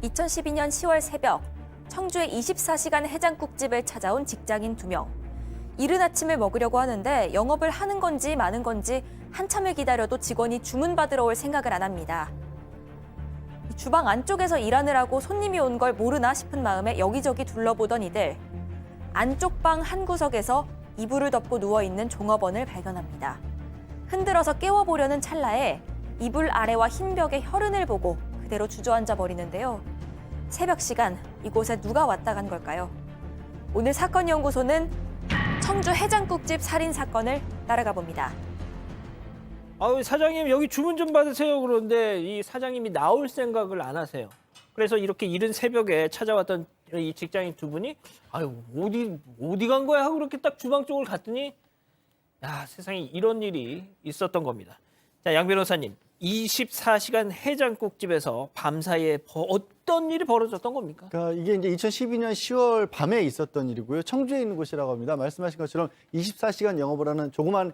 2012년 10월 새벽, 청주의 24시간 해장국집을 찾아온 직장인 2명. 이른 아침을 먹으려고 하는데 영업을 하는 건지 마는 건지 한참을 기다려도 직원이 주문받으러 올 생각을 안 합니다. 주방 안쪽에서 일하느라고 손님이 온 걸 모르나 싶은 마음에 여기저기 둘러보던 이들. 안쪽 방 한 구석에서 이불을 덮고 누워있는 종업원을 발견합니다. 흔들어서 깨워보려는 찰나에 이불 아래와 흰 벽의 혈흔을 보고 그대로 주저앉아 버리는데요. 새벽 시간, 이곳에 누가 왔다 간 걸까요? 오늘 사건연구소는 청주 해장국집 살인 사건을 따라가 봅니다. 아유, 사장님 여기 주문 좀 받으세요. 그런데 이 사장님이 나올 생각을 안 하세요. 그래서 이렇게 이른 새벽에 찾아왔던 이 직장인 두 분이 아유 어디 간 거야 하고 그렇게 딱 주방 쪽을 갔더니 야, 세상에 이런 일이 있었던 겁니다. 자, 양 변호사님, 24시간 해장국집에서 밤사이에 어떤 일이 벌어졌던 겁니까? 그러니까 이게 이제 2012년 10월 밤에 있었던 일이고요. 청주에 있는 곳이라고 합니다. 말씀하신 것처럼 24시간 영업을 하는 조그만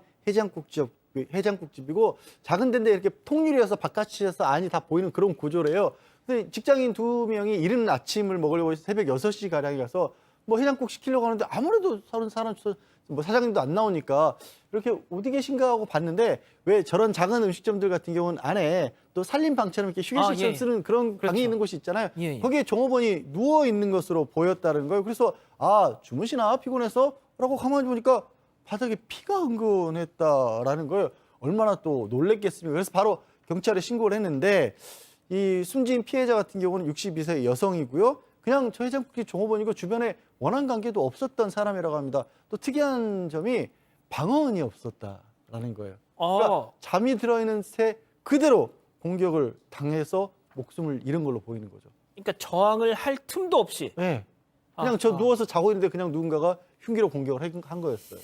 해장국집이고 작은 데인데 이렇게 통유리여서 바깥에서 안이 다 보이는 그런 구조래요. 근데 직장인 2명이 이른 아침을 먹으려고 새벽 6시 가량에 가서 뭐 해장국 시키려고 하는데 아무래도 사람 뭐 사장님도 안 나오니까 이렇게 어디 계신가 하고 봤는데 왜 저런 작은 음식점들 같은 경우는 안에 또 살림방처럼 이렇게 휴게실처럼 쓰는 그런 그렇죠. 방이 있는 곳이 있잖아요. 예. 거기에 종업원이 누워 있는 것으로 보였다는 거예요. 그래서 아, 주무시나 피곤해서? 라고 가만히 보니까 바닥에 피가 흥건했다라는 거예요. 얼마나 또 놀랬겠습니까? 그래서 바로 경찰에 신고를 했는데 이 숨진 피해자 같은 경우는 62세 여성이고요. 그냥 저 해장국집 종업원이고 주변에 원한 관계도 없었던 사람이라고 합니다. 또 특이한 점이 방어원이 없었다라는 거예요. 그러니까 잠이 들어있는 새 그대로 공격을 당해서 목숨을 잃은 걸로 보이는 거죠. 그러니까 저항을 할 틈도 없이. 네. 그냥 저 누워서 자고 있는데 그냥 누군가가 흉기로 공격을 한 거였어요.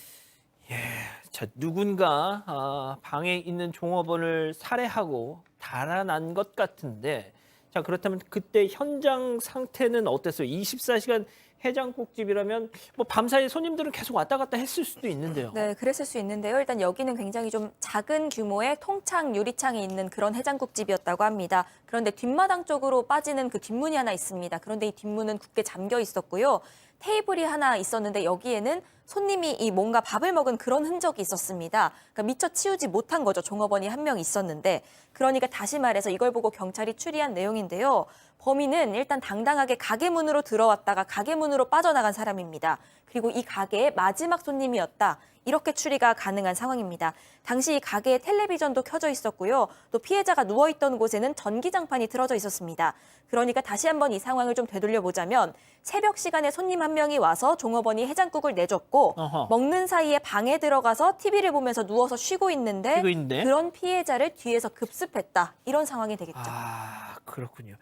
자, 누군가 방에 있는 종업원을 살해하고 달아난 것 같은데, 자, 그렇다면 그때 현장 상태는 어땠어요? 24시간 해장국집이라면 뭐 밤사이 손님들은 계속 왔다 갔다 했을 수도 있는데요. 네, 그랬을 수 있는데요. 일단 여기는 굉장히 좀 작은 규모의 통창 유리창이 있는 그런 해장국집이었다고 합니다. 그런데 뒷마당 쪽으로 빠지는 그 뒷문이 하나 있습니다. 그런데 이 뒷문은 굳게 잠겨 있었고요. 테이블이 하나 있었는데 여기에는 손님이 이 뭔가 밥을 먹은 그런 흔적이 있었습니다. 그러니까 미처 치우지 못한 거죠. 종업원이 한 명 있었는데. 그러니까 다시 말해서 이걸 보고 경찰이 추리한 내용인데요. 범인은 일단 당당하게 가게 문으로 들어왔다가 가게 문으로 빠져나간 사람입니다. 그리고 이 가게의 마지막 손님이었다. 이렇게 추리가 가능한 상황입니다. 당시 이 가게에 텔레비전도 켜져 있었고요. 또 피해자가 누워있던 곳에는 전기장판이 틀어져 있었습니다. 그러니까 다시 한번 이 상황을 좀 되돌려보자면 새벽 시간에 손님 한 명이 와서 종업원이 해장국을 내줬고 먹는 사이에 방에 들어가서 TV를 보면서 누워서 쉬고 있는데 그런 피해자를 뒤에서 급습했다. 이런 상황이 되겠죠. 아, 그렇군요.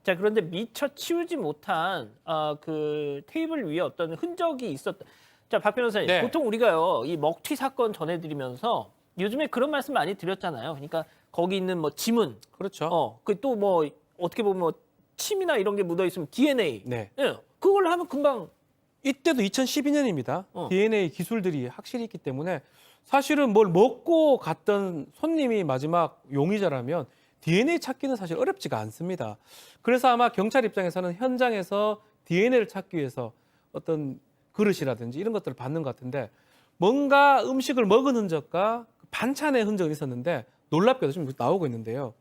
자, 그런데 미처 치우지 못한 그 테이블 위에 어떤 흔적이 있었다. 자, 박 변호사님, 네. 보통 우리가요, 이 먹튀 사건 전해드리면서 요즘에 그런 말씀 많이 드렸잖아요. 그러니까 거기 있는 뭐 지문, 그렇죠. 그 또 뭐 어떻게 보면 뭐 침이나 이런 게 묻어 있으면 DNA, 네. 예, 그걸 하면 금방. 이때도 2012년입니다. DNA 기술들이 확실히 있기 때문에 사실은 뭘 먹고 갔던 손님이 마지막 용의자라면 DNA 찾기는 사실 어렵지가 않습니다. 그래서 아마 경찰 입장에서는 현장에서 DNA를 찾기 위해서 어떤 그릇이라든지 이런 것들을 받는 것 같은데 뭔가 음식을 먹은 흔적과 반찬의 흔적이 있었는데 놀랍게도 지금 나오고 있는데요.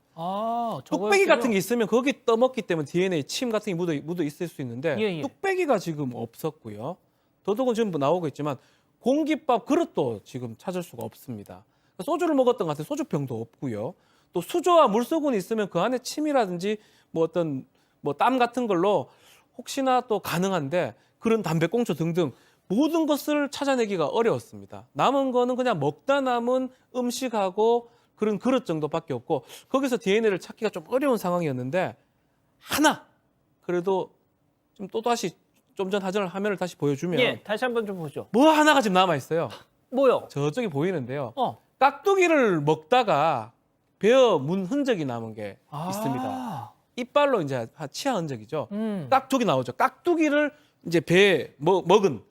뚝배기 같은 게 있으면 거기 떠먹기 때문에 DNA 침 같은 게 묻어 있을 수 있는데 뚝배기가 지금 없었고요. 도둑은 지금 나오고 있지만 공깃밥 그릇도 지금 찾을 수가 없습니다. 소주를 먹었던 것 같아요. 소주병도 없고요. 또 수조와 물소군이 있으면 그 안에 침이라든지 뭐 어떤 뭐 땀 같은 걸로 혹시나 또 가능한데 그런 담배꽁초 등등 모든 것을 찾아내기가 어려웠습니다. 남은 거는 그냥 먹다 남은 음식하고 그런 그릇 정도밖에 없고 거기서 DNA를 찾기가 좀 어려운 상황이었는데 하나 그래도 좀 또다시 좀 전 화면을 다시 보여주면 예, 다시 한번 좀 보죠. 뭐 하나가 지금 남아 있어요. 뭐요? 저쪽에 보이는데요. 깍두기를 먹다가 베어 문 흔적이 남은 게 있습니다. 이빨로 이제 치아 흔적이죠. 깍두기 나오죠. 깍두기를 이제 배에 먹은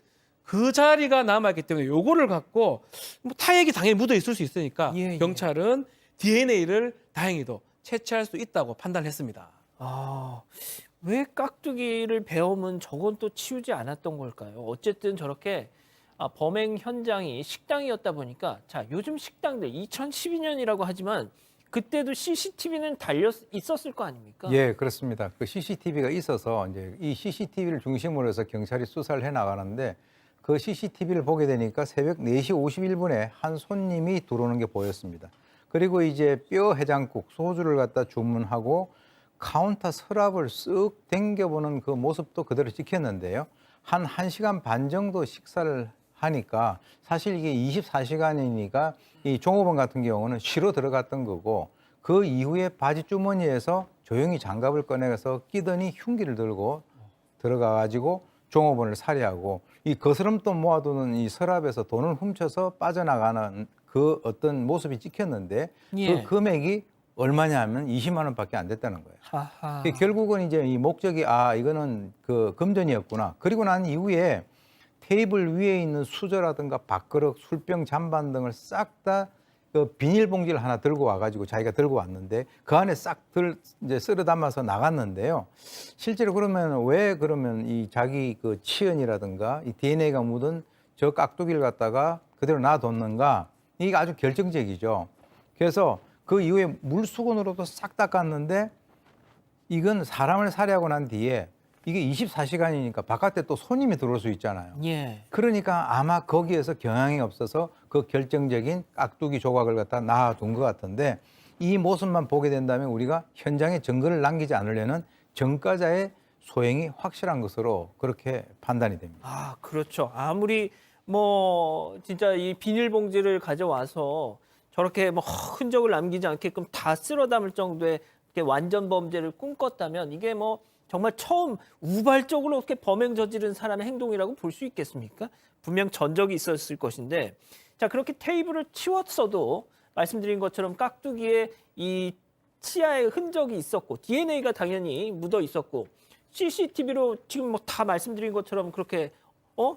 그 자리가 남아있기 때문에 요거를 갖고 뭐 타액이 당연히 묻어 있을 수 있으니까 경찰은 DNA를 다행히도 채취할 수 있다고 판단했습니다. 왜 깍두기를 베어면 저건 또 치우지 않았던 걸까요? 어쨌든 저렇게 범행 현장이 식당이었다 보니까 자, 요즘 식당들 2012년이라고 하지만 그때도 CCTV는 달려 있었을 거 아닙니까? 예, 그렇습니다. 그 CCTV가 있어서 이제 이 CCTV를 중심으로 해서 경찰이 수사를 해 나가는데 그 CCTV를 보게 되니까 새벽 4시 51분에 한 손님이 들어오는 게 보였습니다. 그리고 이제 뼈 해장국 소주를 갖다 주문하고 카운터 서랍을 쓱 당겨보는 그 모습도 그대로 찍혔는데요. 한 1시간 반 정도 식사를 하니까 사실 이게 24시간이니까 이 종업원 같은 경우는 쉬러 들어갔던 거고 그 이후에 바지 주머니에서 조용히 장갑을 꺼내서 끼더니 흉기를 들고 들어가 가지고 종업원을 살해하고 이 거스름돈 모아두는 이 서랍에서 돈을 훔쳐서 빠져나가는 그 어떤 모습이 찍혔는데 예. 그 금액이 얼마냐 하면 20만 원밖에 안 됐다는 거예요. 하하. 결국은 이제 이 목적이 이거는 그 금전이었구나. 그리고 난 이후에 테이블 위에 있는 수저라든가 밥그릇, 술병, 잔반 등을 싹 다 그 비닐봉지를 하나 들고 와가지고 자기가 들고 왔는데 그 안에 이제 쓸어 담아서 나갔는데요. 실제로 그러면 왜 그러면 이 자기 그 치연이라든가 이 DNA가 묻은 저 깍두기를 갖다가 그대로 놔뒀는가 이게 아주 결정적이죠. 그래서 그 이후에 물수건으로도 싹 닦았는데 이건 사람을 살해하고 난 뒤에 이게 24시간이니까 바깥에 또 손님이 들어올 수 있잖아요. 예. 그러니까 아마 거기에서 경향이 없어서 그 결정적인 깍두기 조각을 갖다 놔둔 것 같은데 이 모습만 보게 된다면 우리가 현장에 증거를 남기지 않으려는 전과자의 소행이 확실한 것으로 그렇게 판단이 됩니다. 그렇죠. 아무리 뭐 진짜 이 비닐봉지를 가져와서 저렇게 뭐 흔적을 남기지 않게끔 다 쓸어 담을 정도의 이렇게 완전 범죄를 꿈꿨다면 이게 뭐 정말 처음 우발적으로 이렇게 범행 저지른 사람의 행동이라고 볼 수 있겠습니까? 분명 전적이 있었을 것인데 자 그렇게 테이블을 치웠어도 말씀드린 것처럼 깍두기에 이 치아의 흔적이 있었고 DNA가 당연히 묻어 있었고 CCTV로 지금 뭐 다 말씀드린 것처럼 그렇게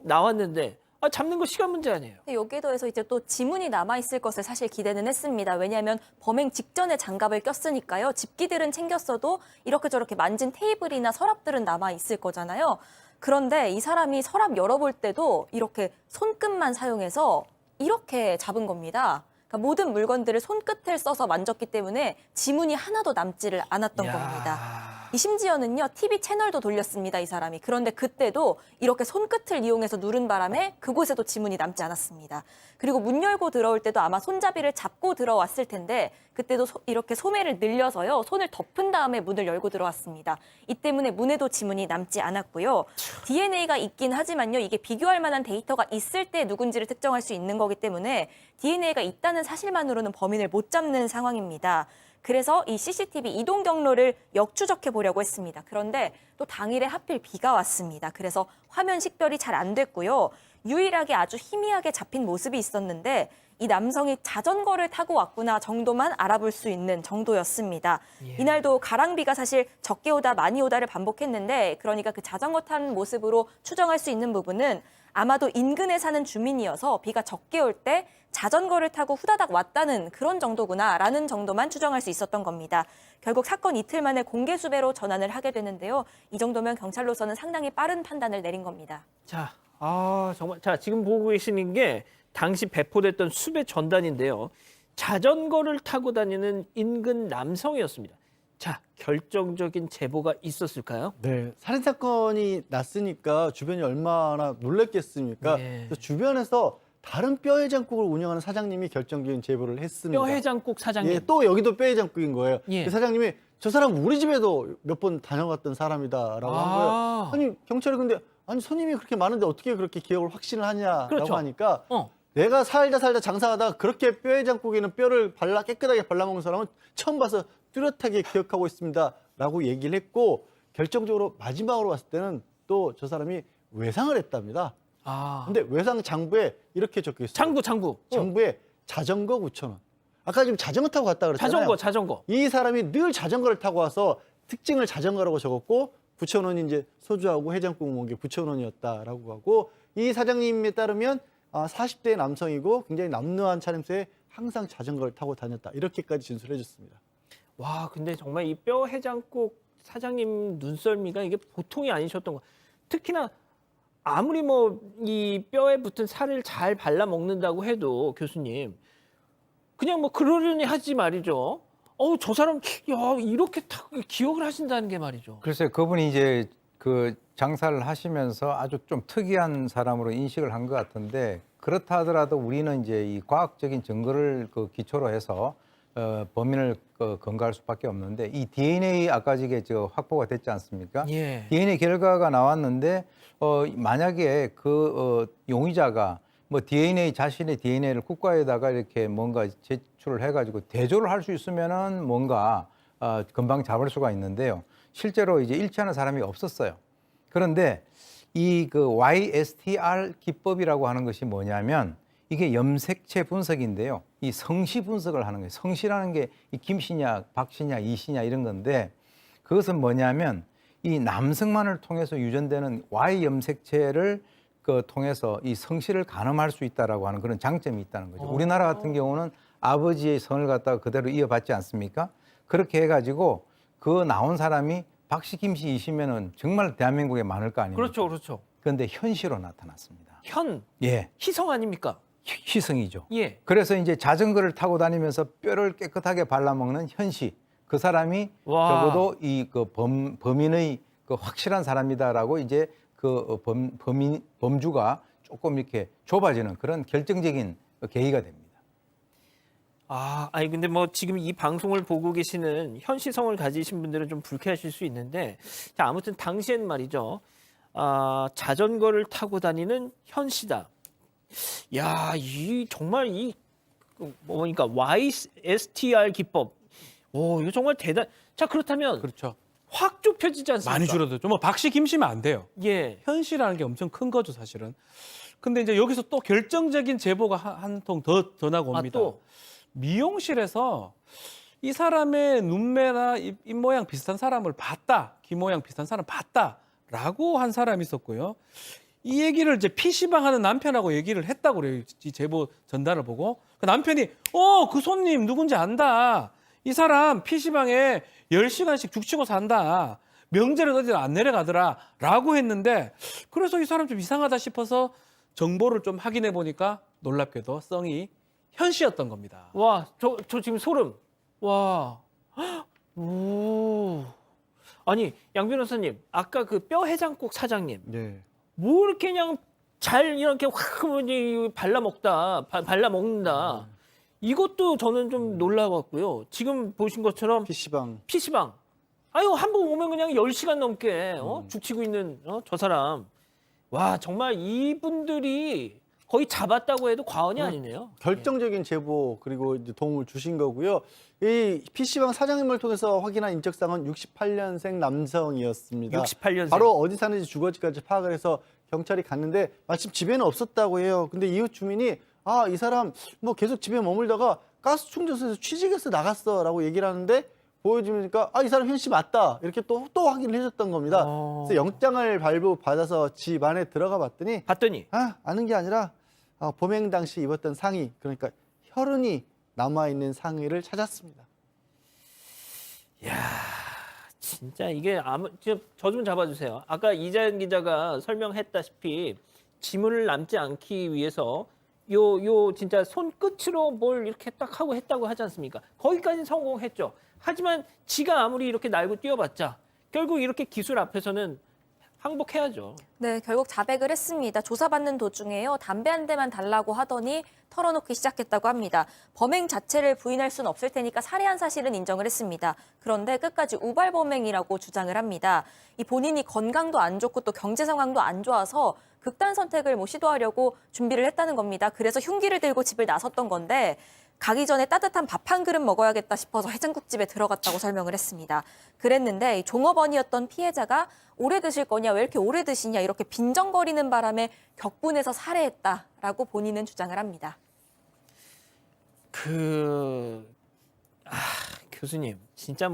나왔는데 잡는 거 시간 문제 아니에요. 여기에 더해서 이제 또 지문이 남아있을 것을 사실 기대는 했습니다. 왜냐하면 범행 직전에 장갑을 꼈으니까요. 집기들은 챙겼어도 이렇게 저렇게 만진 테이블이나 서랍들은 남아있을 거잖아요. 그런데 이 사람이 서랍 열어볼 때도 이렇게 손끝만 사용해서 이렇게 잡은 겁니다. 그러니까 모든 물건들을 손끝을 써서 만졌기 때문에 지문이 하나도 남지를 않았던 겁니다. 이 심지어는요, TV 채널도 돌렸습니다, 이 사람이. 그런데 그때도 이렇게 손끝을 이용해서 누른 바람에 그곳에도 지문이 남지 않았습니다. 그리고 문 열고 들어올 때도 아마 손잡이를 잡고 들어왔을 텐데 그때도 이렇게 소매를 늘려서요, 손을 덮은 다음에 문을 열고 들어왔습니다. 이 때문에 문에도 지문이 남지 않았고요. DNA가 있긴 하지만요, 이게 비교할 만한 데이터가 있을 때 누군지를 특정할 수 있는 거기 때문에 DNA가 있다는 사실만으로는 범인을 못 잡는 상황입니다. 그래서 이 CCTV 이동 경로를 역추적해 보려고 했습니다. 그런데 또 당일에 하필 비가 왔습니다. 그래서 화면 식별이 잘 안 됐고요. 유일하게 아주 희미하게 잡힌 모습이 있었는데 이 남성이 자전거를 타고 왔구나 정도만 알아볼 수 있는 정도였습니다. 이날도 가랑비가 사실 적게 오다 많이 오다를 반복했는데 그러니까 그 자전거 탄 모습으로 추정할 수 있는 부분은 아마도 인근에 사는 주민이어서 비가 적게 올 때 자전거를 타고 후다닥 왔다는 그런 정도구나라는 정도만 추정할 수 있었던 겁니다. 결국 사건 이틀 만에 공개 수배로 전환을 하게 되는데요. 이 정도면 경찰로서는 상당히 빠른 판단을 내린 겁니다. 자, 정말 자 지금 보고 계시는 게 당시 배포됐던 수배 전단인데요. 자전거를 타고 다니는 인근 남성이었습니다. 자, 결정적인 제보가 있었을까요? 네, 살인 사건이 났으니까 주변이 얼마나 놀랬겠습니까? 네. 그래서 주변에서 다른 뼈해장국을 운영하는 사장님이 결정적인 제보를 했습니다. 뼈해장국 사장님. 예, 또 여기도 뼈해장국인 거예요. 예. 그 사장님이 저 사람 우리 집에도 몇 번 다녀갔던 사람이다라고 한 거예요. 아니 경찰이 근데 아니 손님이 그렇게 많은데 어떻게 그렇게 기억을 확신을 하냐라고 그렇죠. 하니까 어. 내가 살다 장사하다가 그렇게 뼈해장국에는 뼈를 깨끗하게 발라먹는 사람은 처음 봐서 뚜렷하게 기억하고 있습니다라고 얘기를 했고 결정적으로 마지막으로 봤을 때는 또 저 사람이 외상을 했답니다. 근데 외상 장부에 이렇게 적혀 있어요. 장부에 자전거 9,000원. 아까 지금 자전거 타고 갔다 그랬잖아요. 자전거. 이 사람이 늘 자전거를 타고 와서 특징을 자전거라고 적었고 9,000원이 이제 소주하고 해장국 먹은 게 9,000원이었다라고 하고 이 사장님에 따르면 40대 남성이고 굉장히 남루한 차림새에 항상 자전거를 타고 다녔다. 이렇게까지 진술해 줬습니다. 와, 근데 정말 이 뼈해장국 사장님 눈썰미가 이게 보통이 아니셨던 거. 특히나 아무리 뭐 이 뼈에 붙은 살을 잘 발라 먹는다고 해도 교수님 그냥 뭐 그러려니 하지 말이죠. 저 사람 야 이렇게 딱 기억을 하신다는 게 말이죠. 글쎄 그분이 이제 그 장사를 하시면서 아주 좀 특이한 사람으로 인식을 한 것 같은데 그렇다 하더라도 우리는 이제 이 과학적인 증거를 그 기초로 해서 범인을 검거할 수밖에 없는데 이 DNA 아까 이게 확보가 됐지 않습니까? 예. DNA 결과가 나왔는데 만약에 용의자가 뭐 DNA 자신의 DNA를 국가에다가 이렇게 뭔가 제출을 해가지고 대조를 할 수 있으면은 뭔가 금방 잡을 수가 있는데요. 실제로 이제 일치하는 사람이 없었어요. 그런데 이 YSTR 기법이라고 하는 것이 뭐냐면 이게 염색체 분석인데요. 이 성씨 분석을 하는 거예요. 성씨라는 게 이 김씨냐, 박씨냐, 이씨냐 이런 건데 그것은 뭐냐면 이 남성만을 통해서 유전되는 Y 염색체를 통해서 이 성씨를 가늠할 수 있다라고 하는 그런 장점이 있다는 거죠. 우리나라 같은 경우는 아버지의 성을 갖다가 그대로 이어받지 않습니까? 그렇게 해가지고 그 나온 사람이 박씨, 김씨, 이씨면은 정말 대한민국에 많을 거 아닙니까? 그렇죠, 그렇죠. 그런데 현씨로 나타났습니다. 예. 희성 아닙니까? 희성이죠. 예. 그래서 이제 자전거를 타고 다니면서 뼈를 깨끗하게 발라먹는 현씨. 그 사람이 와. 적어도 이 범인의 확실한 사람이다라고 이제 범주가 조금 이렇게 좁아지는 그런 결정적인 계기가 됩니다. 아니 근데 뭐 지금 이 방송을 보고 계시는 현시성을 가지신 분들은 좀 불쾌하실 수 있는데 자 아무튼 당시엔 말이죠. 자전거를 타고 다니는 현씨다. 야, 이 정말 뭐니까 YSTR 기법. 이거 정말 자 그렇다면 그렇죠. 확 좁혀지지 않습니까? 많이 줄어들죠. 뭐 박씨, 김씨면 안 돼요. 예. 현씨라는 게 엄청 큰 거죠, 사실은. 근데 이제 여기서 또 결정적인 제보가 한 통 더 나고 옵니다. 또 미용실에서 이 사람의 눈매나 입 모양 비슷한 사람을 봤다. 귀 모양 비슷한 사람 봤다라고 한 사람이 있었고요. 이 얘기를 이제 PC방 하는 남편하고 얘기를 했다고 그래요. 이 제보 전달을 보고. 그 남편이 그 손님 누군지 안다. 이 사람 PC방에 10시간씩 죽치고 산다. 명절에 어디 안 내려가더라. 라고 했는데 그래서 이 사람 좀 이상하다 싶어서 정보를 좀 확인해 보니까 놀랍게도 성이 현씨였던 겁니다. 와, 저 지금 소름. 와. 오. 아니, 양 변호사님, 아까 그 뼈 해장국 사장님. 네. 뭐 이렇게 그냥 잘 이렇게 확 발라 먹는다. 이것도 저는 좀 놀라웠고요. 지금 보신 것처럼 PC방. PC방. 한 번 오면 그냥 10시간 넘게 죽치고 있는 저 사람. 와, 정말 이분들이 거의 잡았다고 해도 과언이 아니네요. 결정적인 제보 그리고 이제 도움을 주신 거고요. 이 PC방 사장님을 통해서 확인한 인적사항은 68년생 남성이었습니다. 68년생. 바로 어디 사는지 주거지까지 파악을 해서 경찰이 갔는데 마침 집에는 없었다고 해요. 근데 이웃 주민이 이 사람 뭐 계속 집에 머물다가 가스 충전소에서 취직해서 나갔어라고 얘기를 하는데 보여주니까 이 사람 현씨 맞다 이렇게 또 확인을 해줬던 겁니다. 그래서 영장을 발부받아서 집 안에 들어가 봤더니 아는 게 아니라 범행 당시 입었던 상의 그러니까 혈흔이 남아있는 상의를 찾았습니다. 야, 진짜 이게 저 좀 잡아주세요. 아까 이자연 기자가 설명했다시피 지문을 남지 않기 위해서 요 진짜 손끝으로 뭘 이렇게 딱 하고 했다고 하지 않습니까? 거기까지는 성공했죠. 하지만 지가 아무리 이렇게 날고 뛰어봤자 결국 이렇게 기술 앞에서는 항복해야죠. 네, 결국 자백을 했습니다. 조사받는 도중에요. 담배 한 대만 달라고 하더니 털어놓기 시작했다고 합니다. 범행 자체를 부인할 수는 없을 테니까 살해한 사실은 인정을 했습니다. 그런데 끝까지 우발 범행이라고 주장을 합니다. 이 본인이 건강도 안 좋고 또 경제 상황도 안 좋아서 극단 선택을 시도하려고 준비를 했다는 겁니다. 그래서 흉기를 들고 집을 나섰던 건데 가기 전에 따뜻한 밥 한 그릇 먹어야겠다 싶어서 해장국집에 들어갔다고 설명을 했습니다. 그랬는데 이 종업원이었던 피해자가 오래 드실 거냐, 왜 이렇게 오래 드시냐 이렇게 빈정거리는 바람에 격분해서 살해했다라고 본인은 주장을 합니다. 교수님 진짜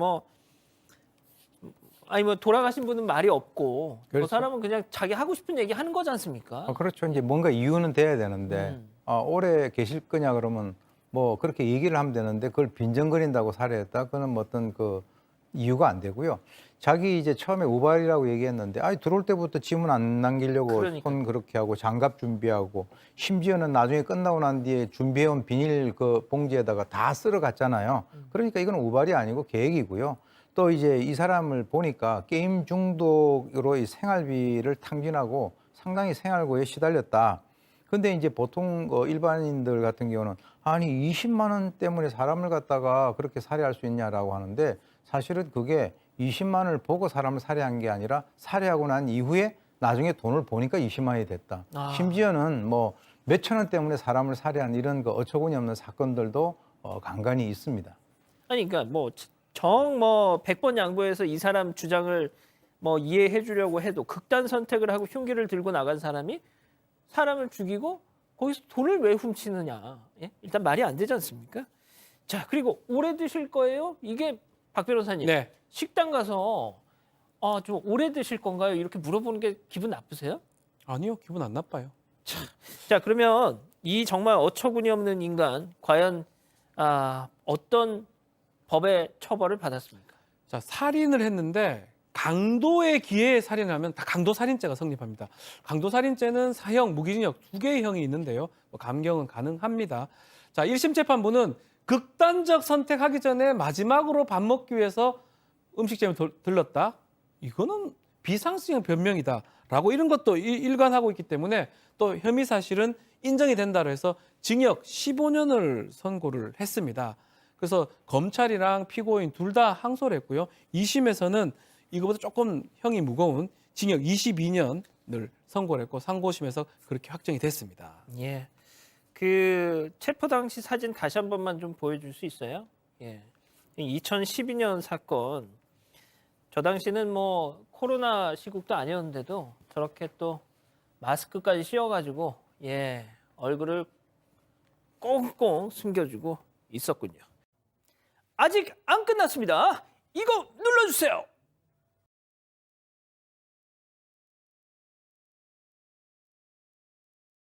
돌아가신 분은 말이 없고 그렇죠. 저 사람은 그냥 자기 하고 싶은 얘기 하는 거지 않습니까? 그렇죠. 이제 뭔가 이유는 돼야 되는데 오래 계실 거냐 그러면 뭐 그렇게 얘기를 하면 되는데 그걸 빈정거린다고 살해했다. 그는 뭐 어떤 이유가 안 되고요. 자기 이제 처음에 우발이라고 얘기했는데, 들어올 때부터 지문 안 남기려고 그러니까요. 손 그렇게 하고 장갑 준비하고, 심지어는 나중에 끝나고 난 뒤에 준비해온 비닐 그 봉지에다가 다 쓸어 갔잖아요. 그러니까 이건 우발이 아니고 계획이고요. 또 이제 이 사람을 보니까 게임 중독으로 이 생활비를 탕진하고 상당히 생활고에 시달렸다. 근데 이제 보통 일반인들 같은 경우는 아니 20만 원 때문에 사람을 갖다가 그렇게 살해할 수 있냐라고 하는데, 사실은 그게 20만 원을 보고 사람을 살해한 게 아니라 살해하고 난 이후에 나중에 돈을 보니까 20만 원이 됐다. 심지어는 뭐 몇천 원 때문에 사람을 살해한 이런 그 어처구니 없는 사건들도 간간히 있습니다. 아니 그러니까 뭐 100번 양보해서 이 사람 주장을 뭐 이해해 주려고 해도 극단 선택을 하고 흉기를 들고 나간 사람이 사람을 죽이고 거기서 돈을 왜 훔치느냐. 예? 일단 말이 안 되지 않습니까? 자, 그리고 오래 드실 거예요? 이게 박 변호사님. 네. 식당 가서 좀 오래 드실 건가요? 이렇게 물어보는 게 기분 나쁘세요? 아니요, 기분 안 나빠요. 자, 그러면 이 정말 어처구니 없는 인간 과연 어떤 법의 처벌을 받았습니까? 자, 살인을 했는데 강도의 기회에 살인하면 다 강도살인죄가 성립합니다. 강도살인죄는 사형, 무기징역 2개의 형이 있는데요. 감경은 가능합니다. 자, 1심 재판부는 극단적 선택하기 전에 마지막으로 밥 먹기 위해서 음식점에 들렀다. 이거는 비상식적 변명이다라고 이런 것도 일관하고 있기 때문에 또 혐의 사실은 인정이 된다고 해서 징역 15년을 선고를 했습니다. 그래서 검찰이랑 피고인 둘 다 항소를 했고요. 2심에서는 이거보다 조금 형이 무거운 징역 22년을 선고를 했고 상고심에서 그렇게 확정이 됐습니다. 예. 그 체포 당시 사진 다시 한 번만 좀 보여줄 수 있어요? 예. 2012년 사건. 저 당시는 뭐 코로나 시국도 아니었는데도 저렇게 또 마스크까지 씌워가지고 얼굴을 꽁꽁 숨겨주고 있었군요. 아직 안 끝났습니다. 이거 눌러주세요.